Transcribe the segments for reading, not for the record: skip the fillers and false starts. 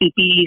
PPE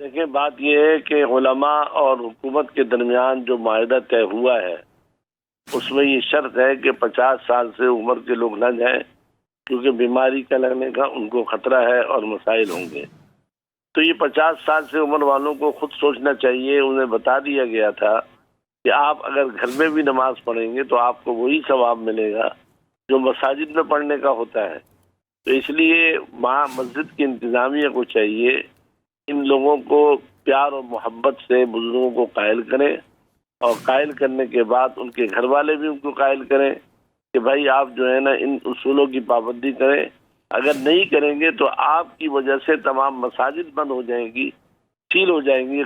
دیکھیں بات یہ ہے کہ علماء اور حکومت کے درمیان جو معاہدہ طے ہوا ہے اس میں یہ شرط ہے کہ 50 سال سے عمر کے لوگ نہ جائیں، کیونکہ بیماری کا لگنے کا ان کو خطرہ ہے اور مسائل ہوں گے۔ تو یہ 50 سال سے عمر والوں کو خود سوچنا چاہیے۔ انہیں بتا دیا گیا تھا کہ آپ اگر گھر میں بھی نماز پڑھیں گے تو آپ کو وہی ثواب ملے گا جو مساجد میں پڑھنے کا ہوتا ہے۔ تو اس لیے مسجد کی انتظامیہ کو چاہیے ان لوگوں کو پیار اور محبت سے بزرگوں کو قائل کریں، اور قائل کرنے کے بعد ان کے گھر والے بھی ان کو قائل کریں کہ بھائی آپ جو ہے نا ان اصولوں کی پابندی کریں۔ اگر نہیں کریں گے تو آپ کی وجہ سے تمام مساجد بند ہو جائیں گی، سیل ہو جائیں گی۔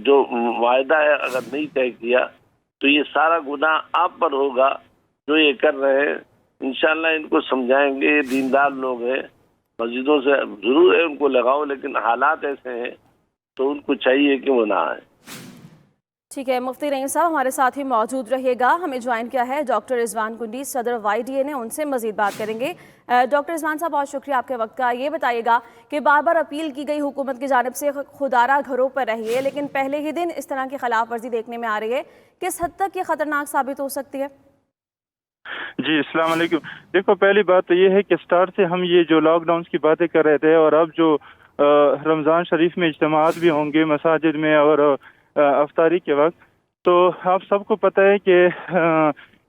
جو معاہدہ ہے اگر نہیں طے کیا تو یہ سارا گناہ آپ پر ہوگا جو یہ کر رہے ہیں۔ انشاءاللہ ان کو سمجھائیں گے، دیندار لوگ ہیں، مسجدوں سے ضرور ہے ان کو لگاؤ، لیکن حالات ایسے ہیں تو ان کو چاہیے کہ وہ نہ آئیں۔ ٹھیک ہے، مفتی نعیم صاحب ہمارے ساتھ ہی موجود رہیے گا۔ ہمیں جوائن کیا ہے ڈاکٹر رضوان کنڈی، صدر YDA نے، ان سے مزید بات کریں گے۔ ڈاکٹر رضوان صاحب بہت شکریہ آپ کے وقت کا۔ یہ بتائیے گا کہ بار بار اپیل کی گئی حکومت کی جانب سے خودارہ گھروں پر رہیے، لیکن پہلے ہی دن اس طرح کی خلاف ورزی دیکھنے میں آ رہی ہے، کس حد تک یہ خطرناک ثابت ہو سکتی ہے؟ جی السلام علیکم۔ دیکھو پہلی بات تو یہ ہے کہ سٹارٹ سے ہم یہ جو لاک ڈاؤنز کی باتیں کر رہے تھے، اور اب جو رمضان شریف میں اجتماعات بھی ہوں گے مساجد میں اور افطاری کے وقت، تو آپ سب کو پتہ ہے کہ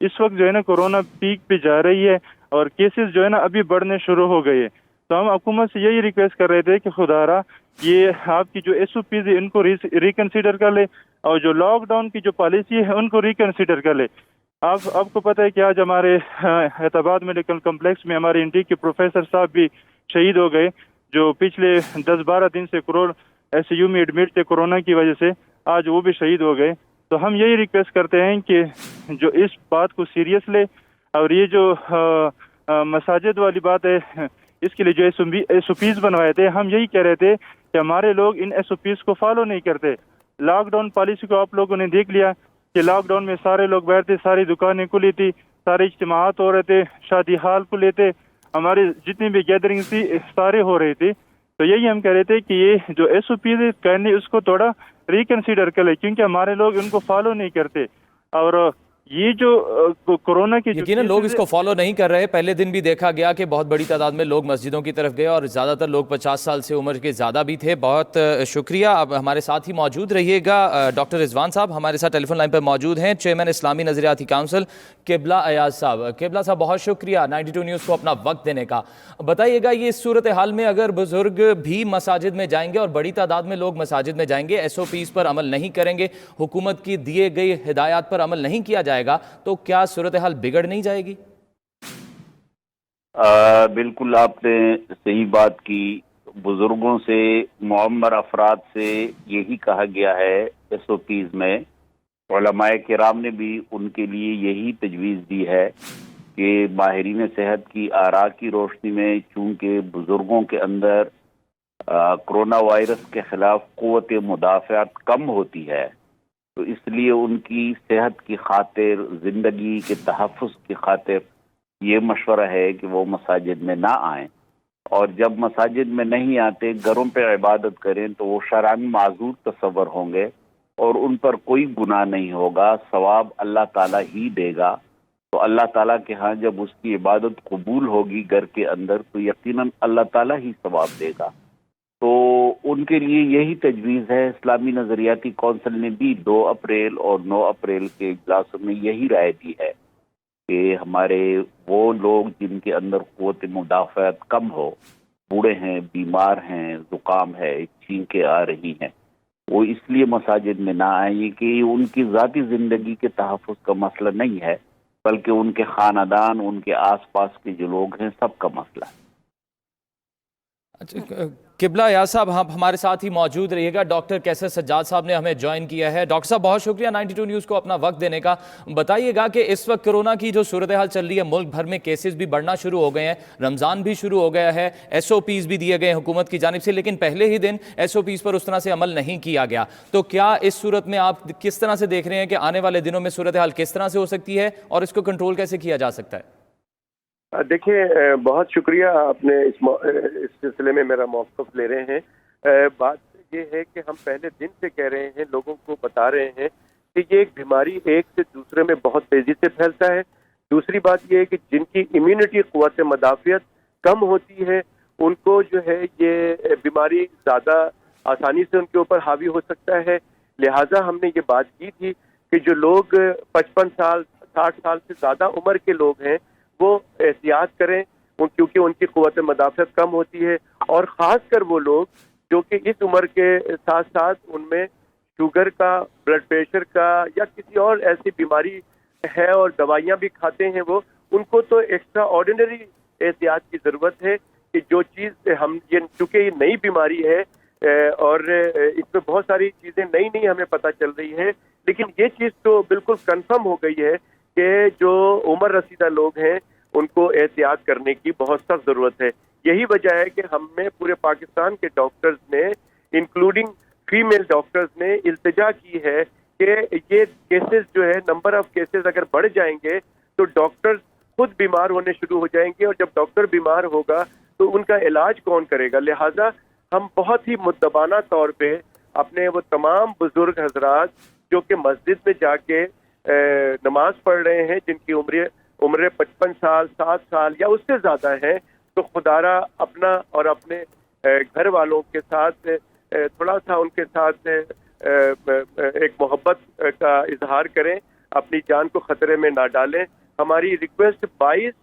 اس وقت جو ہے نا کورونا پیک پہ جا رہی ہے اور کیسز جو ہے نا ابھی بڑھنے شروع ہو گئے۔ تو ہم حکومت سے یہی ریکویسٹ کر رہے تھے کہ خدارا یہ آپ کی جو SOPs ہے ان کو ریکنسیڈر کر لے، اور جو لاک ڈاؤن کی جو پالیسی ہے ان کو ریکنسیڈر کر لے۔ آپ کو پتہ ہے کہ آج ہمارے احتیاط میڈیکل کمپلیکس میں ہمارے انٹیک کے پروفیسر صاحب بھی شہید ہو گئے، جو پچھلے 10-12 دن سے ICU میں ایڈمٹ تھے کورونا کی وجہ سے، آج وہ بھی شہید ہو گئے۔ تو ہم یہی ریکویسٹ کرتے ہیں کہ جو اس بات کو سیریس لے، اور یہ جو مساجد والی بات ہے اس کے لیے جو SOPs بنوائے تھے، ہم یہی کہہ رہے تھے کہ ہمارے لوگ ان SOPs کو فالو نہیں کرتے۔ لاک ڈاؤن پالیسی کو آپ لوگوں نے دیکھ لیا کہ لاک ڈاؤن میں سارے لوگ بیٹھتے، ساری دکانیں کھلی تھی، سارے اجتماعات ہو رہے تھے، شادی حال کھلے تھے، ہمارے جتنی بھی گیدرنگ تھی سارے ہو رہی تھی۔ تو یہی ہم کہہ رہے تھے کہ یہ جو SOPs کرنے اس کو تھوڑا ریکنسیڈر کر لیں، کیونکہ ہمارے لوگ ان کو فالو نہیں کرتے۔ اور یہ جو کورونا کی یقیناً لوگ اس کو فالو نہیں کر رہے۔ پہلے دن بھی دیکھا گیا کہ بہت بڑی تعداد میں لوگ مسجدوں کی طرف گئے، اور زیادہ تر لوگ 50 سال سے عمر کے زیادہ بھی تھے۔ بہت شکریہ، اب ہمارے ساتھ ہی موجود رہیے گا ڈاکٹر رضوان صاحب ہمارے ساتھ ٹیلی فون لائن پر موجود ہیں، چیئرمین اسلامی نظریاتی کونسل قبلہ ایاز صاحب۔ قبلہ صاحب بہت شکریہ 92 نیوز کو اپنا وقت دینے کا۔ بتائیے گا یہ صورتحال میں اگر بزرگ بھی مساجد میں جائیں گے اور بڑی تعداد میں لوگ مساجد میں جائیں گے، SOPs پر عمل نہیں کریں گے، حکومت کی دیے گئی ہدایات پر عمل نہیں کیا جائے گا، تو کیا صورتحال بگڑ نہیں جائے گی؟ بالکل آپ نے صحیح بات کی۔ بزرگوں سے، معمر افراد سے یہی کہا گیا ہے SOPs میں۔ علماء کرام نے بھی ان کے لیے یہی تجویز دی ہے کہ ماہرین صحت کی آراء کی روشنی میں چونکہ بزرگوں کے اندر کرونا وائرس کے خلاف قوت مدافعت کم ہوتی ہے، تو اس لیے ان کی صحت کی خاطر، زندگی کے تحفظ کی خاطر یہ مشورہ ہے کہ وہ مساجد میں نہ آئیں، اور جب مساجد میں نہیں آتے گھروں پہ عبادت کریں تو وہ شرعاً معذور تصور ہوں گے اور ان پر کوئی گناہ نہیں ہوگا، ثواب اللہ تعالیٰ ہی دے گا۔ تو اللہ تعالیٰ کے ہاں جب اس کی عبادت قبول ہوگی گھر کے اندر تو یقیناً اللہ تعالیٰ ہی ثواب دے گا۔ تو ان کے لیے یہی تجویز ہے۔ اسلامی نظریاتی کونسل نے بھی 2 اپریل اور 9 اپریل کے اجلاسوں میں یہی رائے دی ہے کہ ہمارے وہ لوگ جن کے اندر قوت مدافعت کم ہو، بوڑھے ہیں، بیمار ہیں، زکام ہے، چھینکیں آ رہی ہیں، وہ اس لیے مساجد میں نہ آئیں کہ ان کی ذاتی زندگی کے تحفظ کا مسئلہ نہیں ہے، بلکہ ان کے خاندان، ان کے آس پاس کے جو لوگ ہیں سب کا مسئلہ ہے۔ قبلہ ایاز صاحب آپ ہمارے ساتھ ہی موجود رہیے گا۔ ڈاکٹر کیسر سجاد صاحب نے ہمیں جوائن کیا ہے۔ ڈاکٹر صاحب بہت شکریہ 92 نیوز کو اپنا وقت دینے کا۔ بتائیے گا کہ اس وقت کورونا کی جو صورتحال چل رہی ہے، ملک بھر میں کیسز بھی بڑھنا شروع ہو گئے ہیں، رمضان بھی شروع ہو گیا ہے، SOPs بھی دیے گئے حکومت کی جانب سے، لیکن پہلے ہی دن SOPs پر اس طرح سے عمل نہیں کیا گیا۔ تو کیا اس صورت میں آپ کس طرح سے دیکھ رہے ہیں کہ آنے والے دنوں میں صورتحال کس طرح سے ہو سکتی ہے اور اس کو کنٹرول کیسے کیا جا سکتا ہے؟ دیکھیں، بہت شکریہ آپ نے اس سلسلے میں میرا موقف لے رہے ہیں۔ بات یہ ہے کہ ہم پہلے دن سے کہہ رہے ہیں، لوگوں کو بتا رہے ہیں کہ یہ ایک بیماری ایک سے دوسرے میں بہت تیزی سے پھیلتا ہے۔ دوسری بات یہ ہے کہ جن کی امیونٹی قوت مدافعت کم ہوتی ہے ان کو جو ہے یہ بیماری زیادہ آسانی سے ان کے اوپر حاوی ہو سکتا ہے۔ لہٰذا ہم نے یہ بات کی تھی کہ جو لوگ 55 سال 60 سال سے زیادہ عمر کے لوگ ہیں وہ احتیاط کریں کیونکہ ان کی قوت مدافعت کم ہوتی ہے، اور خاص کر وہ لوگ جو کہ اس عمر کے ساتھ ساتھ ان میں شوگر کا، بلڈ پریشر کا یا کسی اور ایسی بیماری ہے اور دوائیاں بھی کھاتے ہیں وہ، ان کو تو ایکسٹرا آرڈینری احتیاط کی ضرورت ہے کہ جو چیز ہم چونکہ یہ نئی بیماری ہے اور اس میں بہت ساری چیزیں نئی ہمیں پتہ چل رہی ہے، لیکن یہ چیز تو بالکل کنفرم ہو گئی ہے کہ جو عمر رسیدہ لوگ ہیں ان کو احتیاط کرنے کی بہت سخت ضرورت ہے۔ یہی وجہ ہے کہ ہم نے پورے پاکستان کے ڈاکٹرز نے انکلوڈنگ فیمیل ڈاکٹرز نے التجا کی ہے کہ یہ کیسز جو ہے نمبر آف کیسز اگر بڑھ جائیں گے تو ڈاکٹرز خود بیمار ہونے شروع ہو جائیں گے، اور جب ڈاکٹر بیمار ہوگا تو ان کا علاج کون کرے گا؟ لہٰذا ہم بہت ہی مؤدبانہ طور پہ اپنے وہ تمام بزرگ حضرات جو کہ مسجد میں جا کے نماز پڑھ رہے ہیں، جن کی عمریں 55 سال 60 سال یا اس سے زیادہ ہے، تو خدارا اپنا اور اپنے گھر والوں کے ساتھ تھوڑا سا ان کے ساتھ ایک محبت کا اظہار کریں، اپنی جان کو خطرے میں نہ ڈالیں۔ ہماری ریکویسٹ 22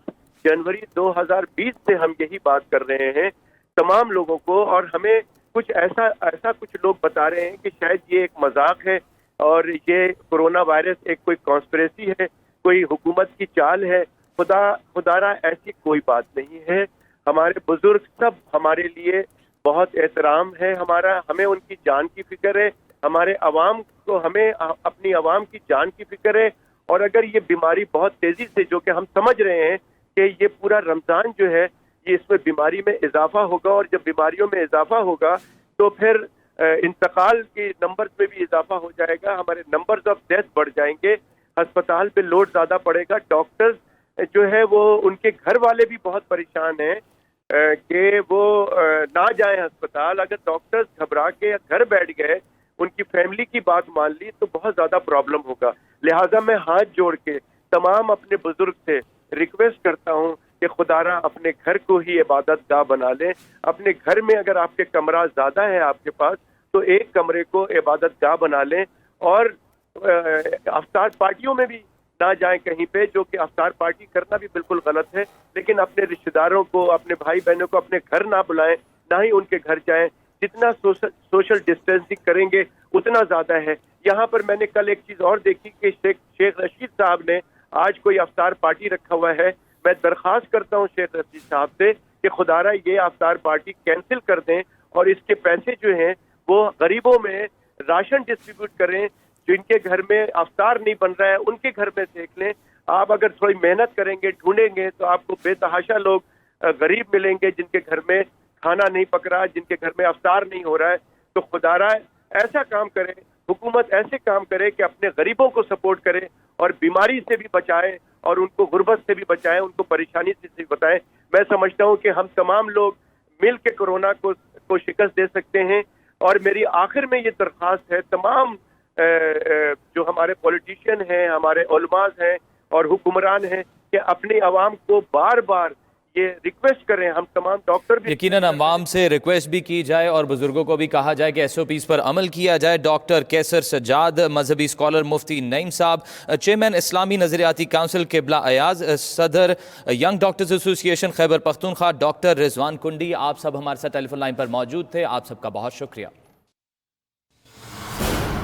جنوری 2020 سے ہم یہی بات کر رہے ہیں تمام لوگوں کو، اور ہمیں کچھ ایسا کچھ لوگ بتا رہے ہیں کہ شاید یہ ایک مذاق ہے اور یہ کرونا وائرس ایک کوئی کانسپریسی ہے، کوئی حکومت کی چال ہے۔ خدارا ایسی کوئی بات نہیں ہے۔ ہمارے بزرگ سب ہمارے لیے بہت احترام ہے، ہمیں ان کی جان کی فکر ہے، ہمارے عوام کو ہمیں اپنی عوام کی جان کی فکر ہے، اور اگر یہ بیماری بہت تیزی سے، جو کہ ہم سمجھ رہے ہیں کہ یہ پورا رمضان جو ہے یہ اس میں بیماری میں اضافہ ہوگا، اور جب بیماریوں میں اضافہ ہوگا تو پھر انتقال کے نمبر میں بھی اضافہ ہو جائے گا، ہمارے نمبرز آف ڈیتھ بڑھ جائیں گے، ہسپتال پہ لوڈ زیادہ پڑے گا، ڈاکٹرز جو ہے وہ ان کے گھر والے بھی بہت پریشان ہیں کہ وہ نہ جائیں ہسپتال۔ اگر ڈاکٹرز گھبرا کے گھر بیٹھ گئے، ان کی فیملی کی بات مان لی تو بہت زیادہ پرابلم ہوگا۔ لہٰذا میں ہاتھ جوڑ کے تمام اپنے بزرگ سے ریکویسٹ کرتا ہوں کہ خدارا اپنے گھر کو ہی عبادت گاہ بنا لیں۔ اپنے گھر میں اگر آپ کے کمرہ زیادہ ہے آپ کے پاس تو ایک کمرے کو عبادت گاہ بنا لیں، اور افطار پارٹیوں میں بھی نہ جائیں کہیں پہ، جو کہ افطار پارٹی کرنا بھی بالکل غلط ہے، لیکن اپنے رشتہ داروں کو، اپنے بھائی بہنوں کو اپنے گھر نہ بلائیں، نہ ہی ان کے گھر جائیں۔ جتنا سوشل ڈسٹینسنگ کریں گے اتنا زیادہ ہے۔ یہاں پر میں نے کل ایک چیز اور دیکھی کہ شیخ رشید صاحب نے آج کوئی افطار پارٹی رکھا ہوا ہے۔ میں درخواست کرتا ہوں شیخ رشید صاحب سے کہ خدارا یہ افطار پارٹی کینسل کر دیں، اور اس کے پیسے جو ہیں وہ غریبوں میں راشن ڈسٹریبیوٹ کریں، جن کے گھر میں افطار نہیں بن رہا ہے ان کے گھر میں دیکھ لیں۔ آپ اگر تھوڑی محنت کریں گے، ڈھونڈیں گے، تو آپ کو بے تحاشا لوگ غریب ملیں گے جن کے گھر میں کھانا نہیں پک رہا، جن کے گھر میں افطار نہیں ہو رہا ہے۔ تو خدارا ایسا کام کرے، حکومت ایسے کام کرے کہ اپنے غریبوں کو سپورٹ کرے اور بیماری سے بھی بچائے اور ان کو غربت سے بھی بچائے، ان کو پریشانی سے بھی بتائیں۔ میں سمجھتا ہوں کہ ہم تمام لوگ مل کے کرونا کو شکست دے سکتے ہیں، اور میری آخر میں یہ درخواست ہے تمام جو ہمارے پولیٹیشین ہیں، ہمارے علماء ہیں اور حکمران ہیں کہ اپنی عوام کو بار بار یہ ریکویسٹ کریں، ہم تمام ڈاکٹر بھی یقیناً عوام سے ریکویسٹ بھی کی جائے اور بزرگوں کو بھی کہا جائے کہ ایس او پیز پر عمل کیا جائے۔ ڈاکٹر کیسر سجاد، مذہبی اسکالر مفتی نعیم صاحب، چیئرمین اسلامی نظریاتی کونسل قبلہ ایاز، صدر ینگ ڈاکٹرز ایسوسی ایشن خیبر پختونخوا ڈاکٹر رضوان کنڈی، آپ سب ہمارے ساتھ ٹیلی فون لائن پر موجود تھے، آپ سب کا بہت شکریہ۔